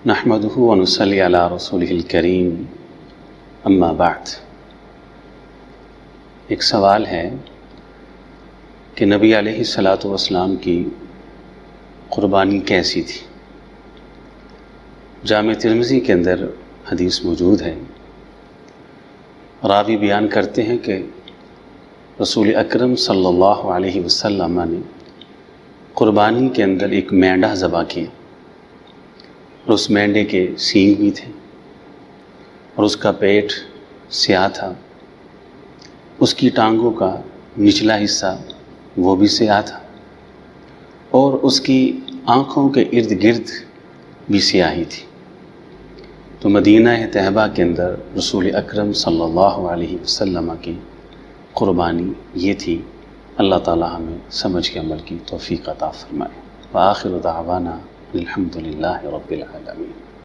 نحمده ونصلي على رسوله الکریم اما بعد۔ ایک سوال ہے کہ نبی علیہ الصلاۃ والسلام کی قربانی کیسی تھی؟ جامع ترمذی کے اندر حدیث موجود ہے، راوی بیان کرتے ہیں کہ رسول اکرم صلی اللہ علیہ وسلم نے قربانی کے اندر ایک مینڈا ذبح کیا، اور اس مینڈے کے سینگ بھی تھے اور اس کا پیٹ سیاہ تھا، اس کی ٹانگوں کا نچلا حصہ وہ بھی سیاہ تھا، اور اس کی آنکھوں کے ارد گرد بھی سیاہی تھی۔ تو مدینہ طیبہ کے اندر رسول اکرم صلی اللہ علیہ وسلم کی قربانی یہ تھی۔ اللہ تعالی ہمیں سمجھ کے عمل کی توفیق عطا فرمائے۔ وآخر دعوانا الحمد للہ رب العالمین۔